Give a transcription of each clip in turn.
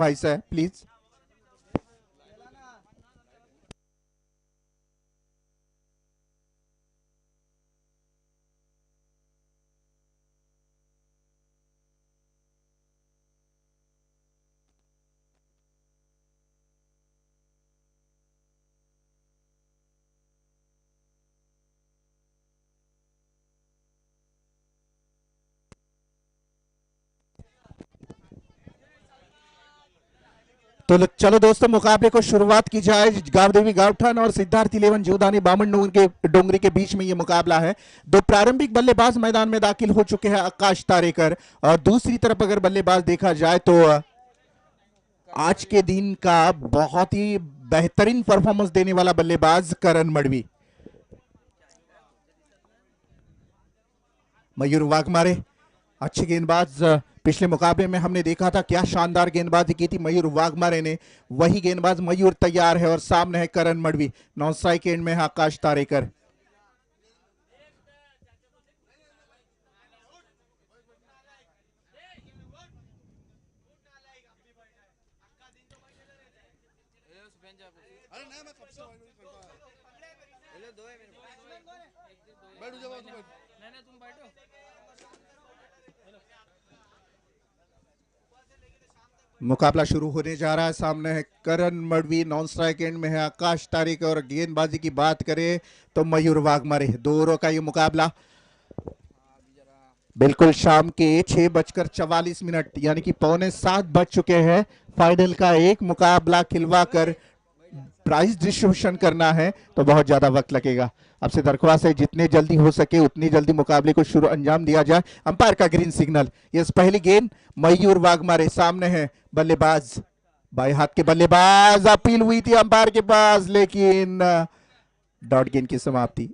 भाई साहब प्लीज। तो चलो दोस्तों, मुकाबले को शुरुआत की जाए। गावदेवी गावठान और सिद्धार्थ इलेवन जीवदानी बामन डोंगरी के बीच में ये मुकाबला है। दो प्रारंभिक बल्लेबाज मैदान में दाखिल हो चुके हैं, आकाश तारेकर। और दूसरी तरफ अगर बल्लेबाज देखा जाए तो आज के दिन का बहुत ही बेहतरीन परफॉर्मेंस देने वाला बल्लेबाज करण मडवी। मयूर वाघमारे अच्छे गेंदबाज। पिछले मुकाबले में हमने देखा था क्या शानदार गेंदबाजी की थी मयूर वाघमारे ने। वही गेंदबाज मयूर तैयार है और सामने है करण मडवी। नॉन स्ट्राइक एंड में है आकाश तारेकर। मुकाबला शुरू होने जा रहा है। सामने है करण मडवी, नॉन स्ट्राइक एंड में है आकाश तारेकर। और गेंदबाजी की बात करें तो मयूर वाघमारे। दो ओवरों का ये मुकाबला बिल्कुल शाम के 6:44 यानी कि 6:45 बज चुके हैं। फाइनल का एक मुकाबला खिलवा कर प्राइज डिस्ट्रीब्यूशन करना है तो बहुत ज्यादा वक्त लगेगा। आपसे दरख्वास्त है जितने जल्दी हो सके उतनी जल्दी मुकाबले को शुरू अंजाम दिया जाए। अंपायर का ग्रीन सिग्नल। यस, पहली गेंद मयूर वाघमारे। सामने है बल्लेबाज, बाएं हाथ के बल्लेबाज। अपील हुई थी अंपायर के पास लेकिन डॉट गेंद की समाप्ति।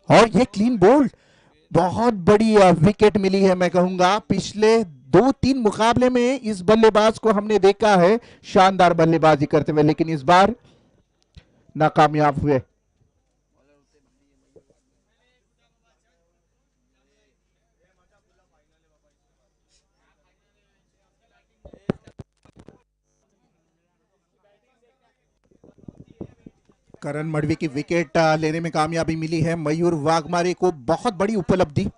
और ये क्लीन बोल्ड, बहुत बड़ी विकेट मिली है। मैं कहूंगा पिछले 2-3 मुकाबले में इस बल्लेबाज को हमने देखा है शानदार बल्लेबाजी करते हुए, लेकिन इस बार नाकामयाब हुए। करण मडवी की विकेट लेने में कामयाबी मिली है मयूर वाघमारे को। बहुत बड़ी उपलब्धि।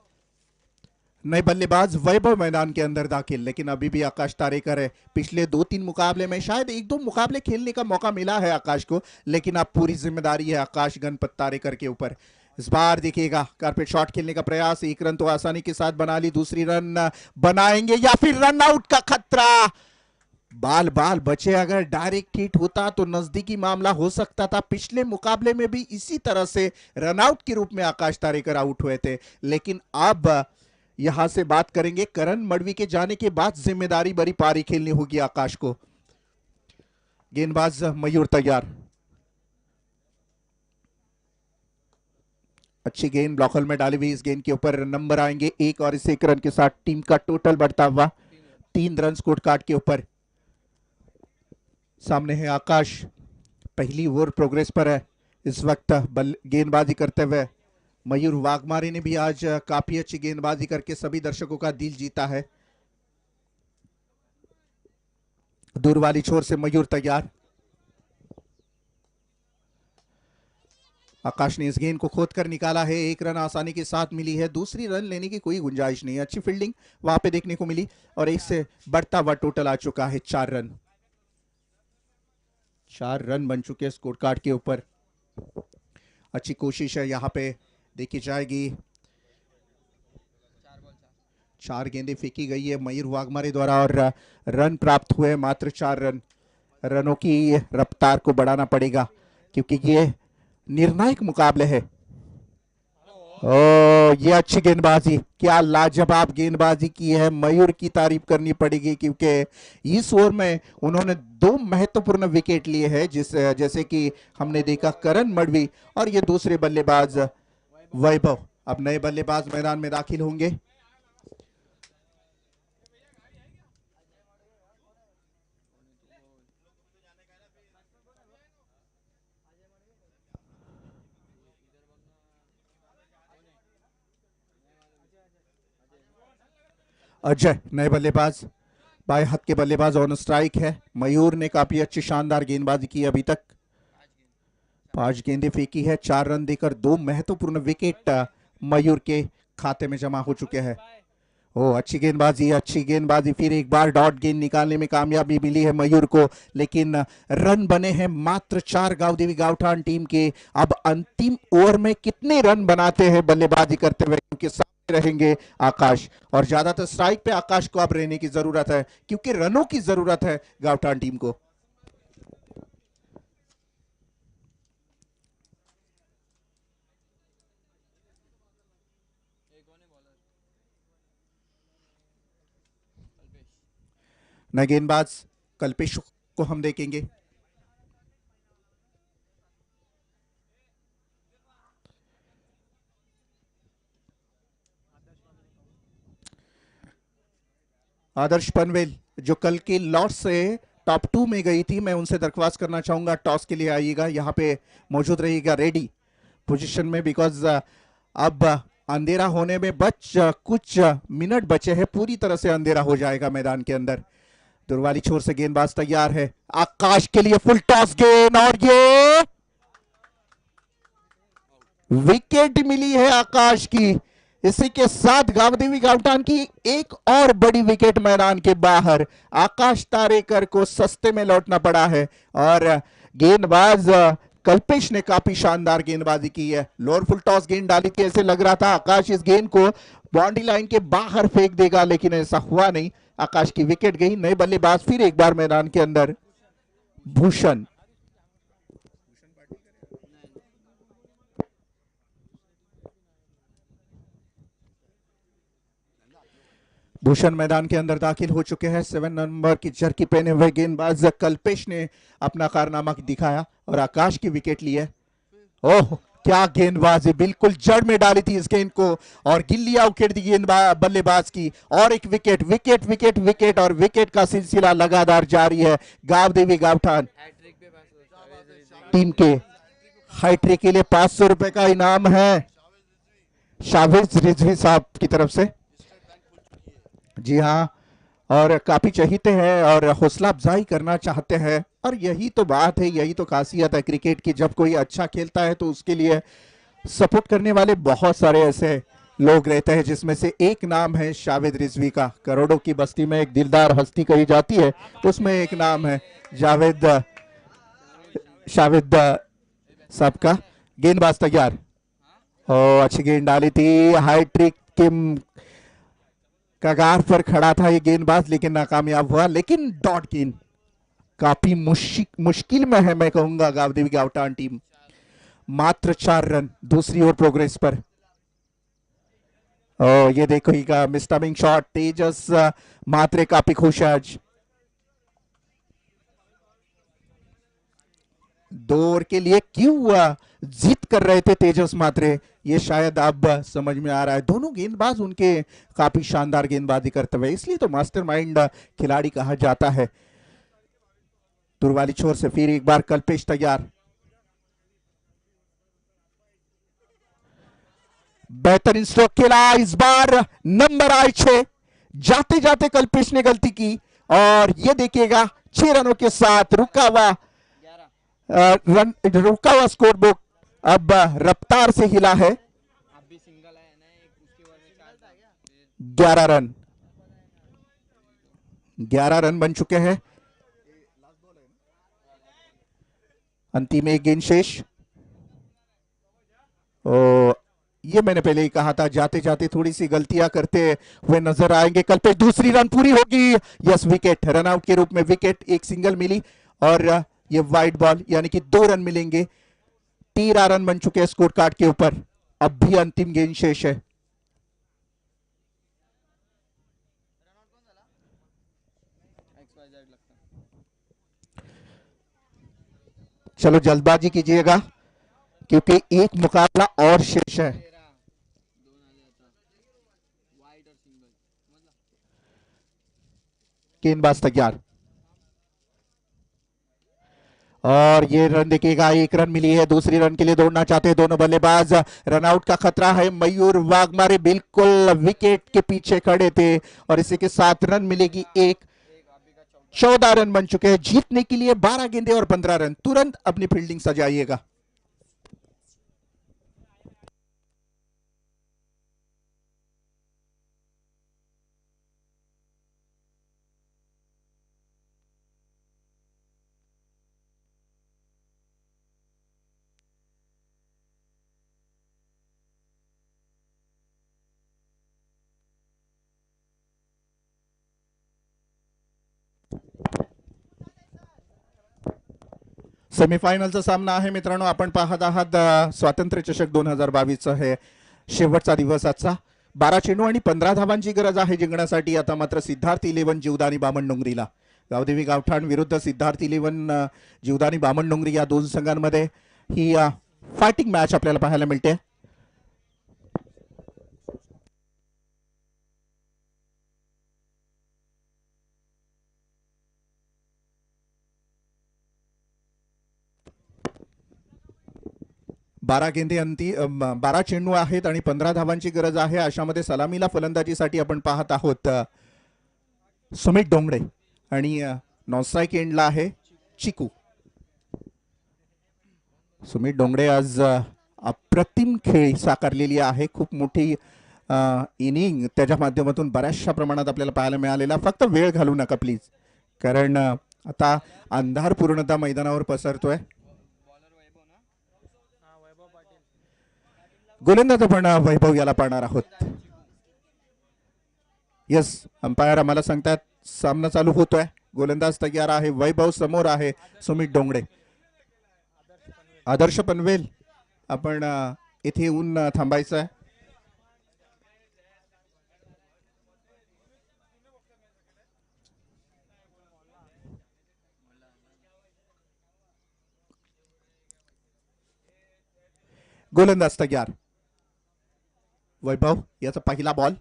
नए बल्लेबाज वैभव मैदान के अंदर दाखिल, लेकिन अभी भी आकाश तारेकर है। पिछले 2-3 मुकाबले में शायद 1-2 मुकाबले खेलने का मौका मिला है आकाश को, लेकिन अब पूरी जिम्मेदारी है आकाश गणपत तारेकर के ऊपर। इस बार देखिएगा कारपेट शॉट खेलने का प्रयास। एक रन तो आसानी के साथ बना ली, दूसरी रन बनाएंगे या फिर रन आउट का खतरा। बाल बाल बचे, अगर डायरेक्ट हिट होता तो नजदीकी मामला हो सकता था। पिछले मुकाबले में भी इसी तरह से रनआउट के रूप में आकाश तारेकर आउट हुए थे। लेकिन अब यहां से बात करेंगे करण मडवी के जाने के बाद जिम्मेदारी भरी पारी खेलनी होगी आकाश को। गेंदबाज मयूर तैयार। अच्छी गेंद ब्लॉकर में डाली हुई। इस गेंद के ऊपर नंबर आएंगे 1 और इस 1 रन के साथ टीम का टोटल बढ़ता हुआ 3 रन स्कोर कार्ड के ऊपर। सामने है आकाश, पहली ओवर प्रोग्रेस पर है इस वक्त गेंदबाजी करते हुए। मयूर वाघमारे ने भी आज काफी अच्छी गेंदबाजी करके सभी दर्शकों का दिल जीता है। दूर वाली छोर से मयूर तैयार। आकाश ने इस गेंद को खोद कर निकाला है। 1 रन आसानी के साथ मिली है। दूसरी रन लेने की कोई गुंजाइश नहीं है। अच्छी फील्डिंग वहां पे देखने को मिली और एक से बढ़ता हुआ टोटल आ चुका है 4 रन। 4 रन बन चुके हैं स्कोर कार्ड के ऊपर। अच्छी कोशिश है यहां पे देखी जाएगी। 4 गेंदें फेंकी गई है मयूर वाघमारे द्वारा और रन प्राप्त हुए मात्र 4 रन। रनों की रफ्तार को बढ़ाना पड़ेगा क्योंकि ये निर्णायक मुकाबले है। ओ, ये अच्छी गेंदबाजी, क्या लाजवाब गेंदबाजी की है। मयूर की तारीफ करनी पड़ेगी क्योंकि इस ओवर में उन्होंने 2 महत्वपूर्ण विकेट लिए हैं, जैसे कि हमने देखा करण मडवी और ये दूसरे बल्लेबाज वैभव। अब नए बल्लेबाज मैदान में दाखिल होंगे। अजय नए बल्लेबाज। बाएं हाथ के बल्लेबाज ऑन स्ट्राइक है। मयूर ने काफी अच्छी शानदार गेंदबाजी की अभी तक। 5 गेंदें फेंकी है, 4 रन देकर 2 महत्वपूर्ण विकेट मयूर के खाते में जमा हो चुके हैं। ओ अच्छी गेंदबाजी, अच्छी गेंदबाजी, फिर एक बार डॉट गेंद निकालने में कामयाबी मिली है मयूर को, लेकिन रन बने हैं मात्र 4 गांव-देवी गावठान टीम के। अब अंतिम ओवर में कितने रन बनाते हैं बल्लेबाजी करते हुए, क्योंकि सामने रहेंगे आकाश और ज्यादातर स्ट्राइक पे आकाश को अब रहने की जरूरत है, क्योंकि रनों की जरूरत है गावठान टीम को। नए गेंदबाज कल्पेश को हम देखेंगे। आदर्श पनवेल जो कल के लॉर्ड्स से टॉप 2 में गई थी, मैं उनसे दरख्वास्त करना चाहूंगा टॉस के लिए आइएगा, यहाँ पे मौजूद रहिएगा रेडी पोजीशन में, बिकॉज अब अंधेरा होने में कुछ मिनट बचे हैं, पूरी तरह से अंधेरा हो जाएगा मैदान के अंदर। दुर्वाली छोर से गेंदबाज तैयार है आकाश के लिए, फुल टॉस गेंद और ये विकेट मिली है आकाश की। इसी के साथ गावदेवी गावठान की एक और बड़ी विकेट मैदान के बाहर। आकाश तारेकर को सस्ते में लौटना पड़ा है और गेंदबाज कल्पेश ने काफी शानदार गेंदबाजी की है। लोअर फुल टॉस गेंद डाली थी, ऐसे लग रहा था आकाश इस गेंद को बाउंड्री लाइन के बाहर फेंक देगा, लेकिन ऐसा हुआ नहीं। आकाश की विकेट गई। नए बल्लेबाज फिर एक बार मैदान के अंदर, भूषण। भूषण मैदान के अंदर दाखिल हो चुके हैं। 7 नंबर की जर्सी पहने हुए गेंदबाज कल्पेश ने अपना कारनामा दिखाया और आकाश की विकेट ली है। ओह क्या गेंदबाजी, बिल्कुल जड़ में डाली थी इस गेंद को और गिल्लियां उखेड़ दी गेंद बल्लेबाज की। और एक विकेट, विकेट विकेट विकेट और विकेट का सिलसिला लगातार जारी है। गावदेवी गावठान टीम के हैट्रिक के लिए 500 रुपए का इनाम है शावेज रिजवी साहब की तरफ से। जी हाँ, और काफी चहीते हैं और हौसला अफजाई करना चाहते हैं, और यही तो बात है, यही तो खासियत है क्रिकेट की। जब कोई अच्छा खेलता है तो उसके लिए सपोर्ट करने वाले बहुत सारे ऐसे लोग रहते हैं, जिसमें से एक नाम है शावेद रिजवी का। करोड़ों की बस्ती में एक दिलदार हस्ती कही जाती है, उसमें एक नाम है शावेद साहब का। गेंदबाज तैयार, अच्छी गेंद डाली थी, हाईट्रिक के कगार पर खड़ा था ये गेंदबाज, लेकिन नाकामयाब हुआ। लेकिन डॉट गेंद काफी मुश्किल में है, मैं कहूंगा गावदेवी गावठान टीम। मात्र 4 रन दूसरी ओर प्रोग्रेस पर। ये देखिएगा मिस्टमिंग शॉट, तेजस मात्रे काफी खुश है आज। 2 ओवर के लिए क्यों जीत कर रहे थे तेजस मात्रे, ये शायद अब समझ में आ रहा है। दोनों गेंदबाज उनके काफी शानदार गेंदबाजी करते हुए, इसलिए तो मास्टरमाइंड खिलाड़ी कहा जाता है। दुर्वाली छोर से फिर एक बार कल्पेश तैयार। बेहतरीन स्ट्रोक खेला इस बार, नंबर आए 6। जाते जाते कल्पेश ने गलती की और ये देखिएगा 6 रनों के साथ रुका हुआ स्कोर बुक अब रफ्तार से हिला है। 11 रन 11 रन बन चुके हैं। अंतिम एक गेंद शेष। ये मैंने पहले ही कहा था, जाते जाते थोड़ी सी गलतियां करते हुए नजर आएंगे कल्पेश। दूसरी रन पूरी होगी, यस विकेट, रन आउट के रूप में विकेट, एक सिंगल मिली और ये वाइड बॉल, यानी कि 2 रन मिलेंगे। 13 रन बन चुके हैं स्कोर कार्ड के ऊपर, अब भी अंतिम गेंद शेष है। चलो जल्दबाजी कीजिएगा क्योंकि एक मुकाबला और शेष है। गेंदबाज तैयार और ये रन देखिएगा, 1 रन मिली है। दूसरी रन के लिए दौड़ना चाहते हैं दोनों बल्लेबाज। रन आउट का खतरा है। मयूर वाघमारे बिल्कुल विकेट के पीछे खड़े थे और इसी के साथ रन मिलेगी 1। 14 रन बन चुके हैं। जीतने के लिए 12 गेंदे और 15 रन। तुरंत अपनी फील्डिंग सजाइएगा। सेमीफायनलचा सामना आहे मित्रांनो. आपण पाहत आहात स्वातंत्र्य चषक 2022 हे शेवटचा दिवस आजचा. 12 चेंडू आणि 15 धावांची गरज आहे जिंकण्यासाठी. आता मात्र सिद्धार्थ 11 जीवदानी बामण डोंगरीला. गावदेवी गावठाण विरुद्ध सिद्धार्थ 11 जीवदानी बामण डोंगरी या दोन संघांमध्ये ही फायटिंग मॅच आपल्याला पाहायला मिळते. बारा गेंदे 12 चेंडू आहेत आणि 15 धावांची गरज आहे. अशामध्ये सलामीला फलंदाजीसाठी आपण पाहत आहोत सुमित डोंगडे आणि नॉनस्ट्राईक एंडला आहे चिकू. सुमित डोंगडे आज अप्रतिम खेळी साकारलेली आहे. खूप मोठी इनिंग त्याच्या माध्यमातून बऱ्याचशा प्रमाणात आपल्याला पाहायला मिळालेला. फक्त वेळ घालू नका प्लीज, कारण आता अंधार पूर्णतः मैदानावर पसरतोय. गोलंदाज आपण वैभव याला पाहणार आहोत. यस, अंपायर आम्हाला सांगतात सामना चालू होतोय. गोलंदाज तयार आहे. वैभव समोर आहे सुमित डोंगडे. आदर्श पनवेल आपण इथे येऊन थांबायचं आहे. गोलंदाज तयार. वैभव याचा पहिला बॉल.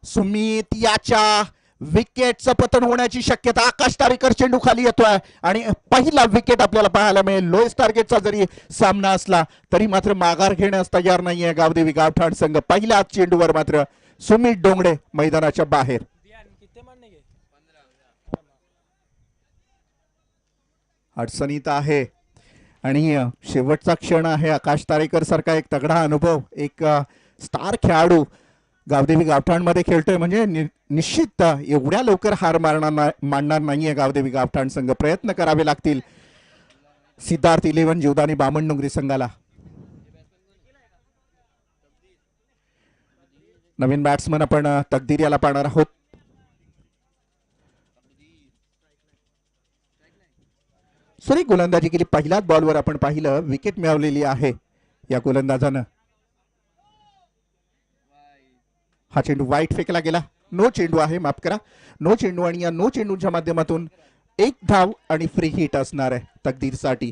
सुमित याच्या विकेटचं पतन होण्याची शक्यता. आकाश तारेकर चेंडू खाली येतोय आणि पहिला विकेट आपल्याला पाहायला मिळेल. लोएस्ट टार्गेटचा जरी सामना असला तरी मात्र माघार घेण्यास तयार नाहीये गावदेवी गावठाण संघ. पहिल्या चेंडूवर मात्र सुमित डोंगडे मैदानाच्या बाहेर. अडचणीत आहे आणि शेवटचा क्षण आहे. आकाश तारेकर सारखा एक तगडा अनुभव, एक स्टार खेळाडू गावदेवी गावठाणमध्ये खेळतोय म्हणजे निश्चित एवढ्या लवकर हार मानणार नाहीये गावदेवी गावठाण संघ. प्रयत्न करावे लागतील सिद्धार्थ 11 जीवदानी बामण डोंगरी संघाला. नवीन बॅट्समन आपण तकदीर याला पाहणार आहोत. सुरेख गोलंदाजी केली. पहिल्याच बॉलवर आपण पाहिलं विकेट मिळवलेली आहे या गोलंदाजानं. हा चेंडू वाईट फेकला गेला. नो चेंडू आहे, माफ करा, नो चेंडू. आणि या नो चेंडूच्या माध्यमातून एक धाव आणि फ्री हिट असणार आहे तकदीरसाठी.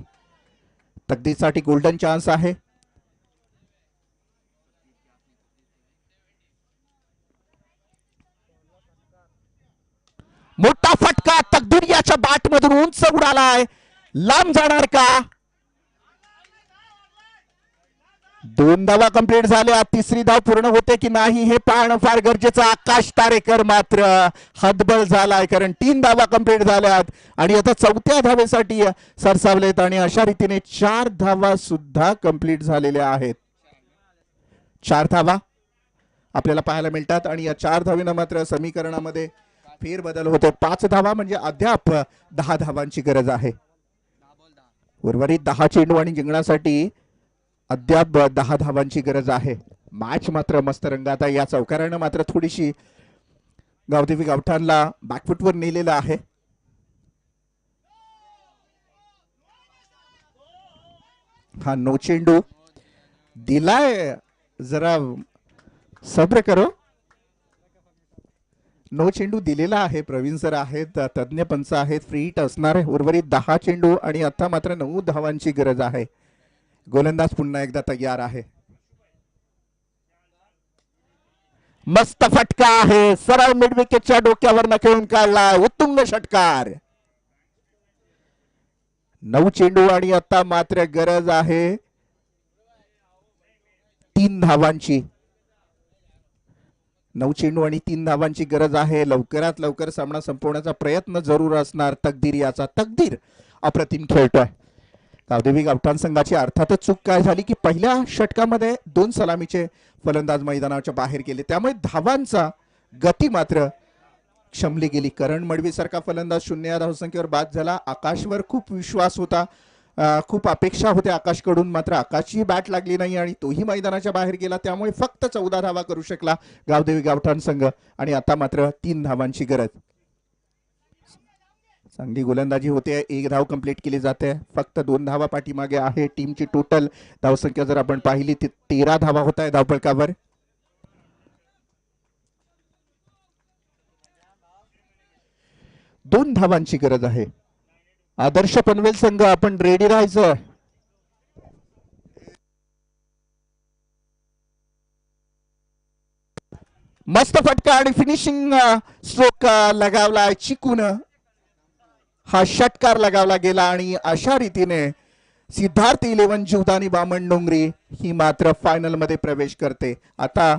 तकदीरसाठी गोल्डन चान्स आहे. मोठा फटका तकदीर याच्या बॅट मधून उंच उडालाय. लांब जाणार का? 2 धावा कंप्लीट झाल्या. तिसरी धाव पूर्ण होते की नाही हे पाहणं फार गरजेचं. आकाश तारेकर मात्र हतबल झालाय, कारण 3 धावा कंप्लीट झाल्यात आणि आता 4थ्या धावेसाठी सरसावलेत आणि अशा रीतीने 4 धावा सुद्धा कंप्लीट झालेल्या आहेत. 4 धावा आपल्याला पाहायला मिळतात आणि या 4 धावेनं मात्र समीकरणामध्ये फेरबदल होतो. 5 धावा म्हणजे अद्याप 10 धावांची गरज आहे. उर्वरित 10 चेंडू आणि जिंकण्यासाठी अद्याप 10 धावांची गरज आहे. मॅच मात्र मस्त रंगात आहे. या चौकारानं मात्र थोडीशी गावदेवी गावठाणला बॅकफुटवर नेलेलं आहे. हा नो चेंडू दिलाय, जरा सब्र करो. नो चेंडू दिलेला आहे. प्रवीण सर आहेत, तज्ञ पंच आहेत. फ्री हिट असणार आहे. उर्वरित 10 चेंडू आणि आता मात्र 9 धावांची गरज आहे. गोलंदाज पुन्हा एकदा तयार आहे. मस्त फटका आहे. सरळ मिड विकेटच्या डोक्यावर खेळून काढला. उत्तुंग षटकार. 9 चेंडू आणि आता मात्र गरज आहे 3 धावांची. 9 चेंडू आणि 3 धावांची गरज आहे. लवकरात लवकर सामना संपवण्याचा प्रयत्न जरूर असणार. तकदीर याचा तकदीर अप्रतिम खेळतोय. गावदेवी गावठाण संघाची अर्थातच चूक काय झाली की पहिल्या षटकामध्ये 2 सलामीचे फलंदाज मैदानाच्या बाहेर गेले, त्यामुळे धावांचा गती मात्र क्षमली गेली. करण मडवी सारखा फलंदाज 0 या धावसंख्येवर बाद झाला. आकाशवर खूप विश्वास होता, खूप अपेक्षा होत्या आकाशकडून, मात्र आकाशची बॅट लागली नाही आणि तोही मैदानाच्या बाहेर गेला. त्यामुळे फक्त 14 धावा करू शकला गावदेवी गावठाण संघ आणि आता मात्र 3 धावांची गरज. चांगली गोलंदाजी होते, 1 धाव कंप्लीट केली जाते. फक्त 2 धावा पाठीमागे आहे. टीमची टोटल धावसंख्या जर आपण पाहिली ती 13 धावा होत आहे धावफलकावर. दोन धावांची गरज आहे. आदर्श पनवेल संघ आपण रेडी राहायचं. मस्त फटका आणि फिनिशिंग स्ट्रोक लगावला चिकून. हा षटकार लगावला गेला आणि अशा रीतीने सिद्धार्थ 11 जीवदानी बामण डोंगरी ही मात्र फायनल मध्ये प्रवेश करते. आता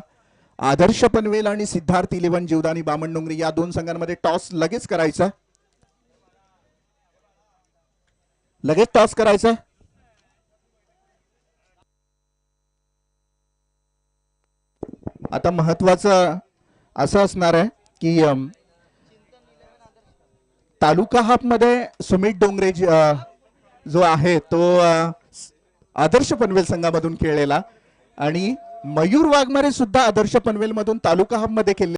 आदर्श पनवेल आणि सिद्धार्थ 11 जीवदानी बामण डोंगरी या दोन संघांमध्ये टॉस लगेच करायचा, लगेच टॉस करायचा. आता महत्वाचं असं असणार आहे की तालुका हाफ मध्ये सुमित डोंगरे जो आहे तो आदर्श पनवेल संघामधून खेळलेला आणि मयूर वाघमारे सुद्धा आदर्श पनवेल मधून तालुका हाफ मध्ये खेळले.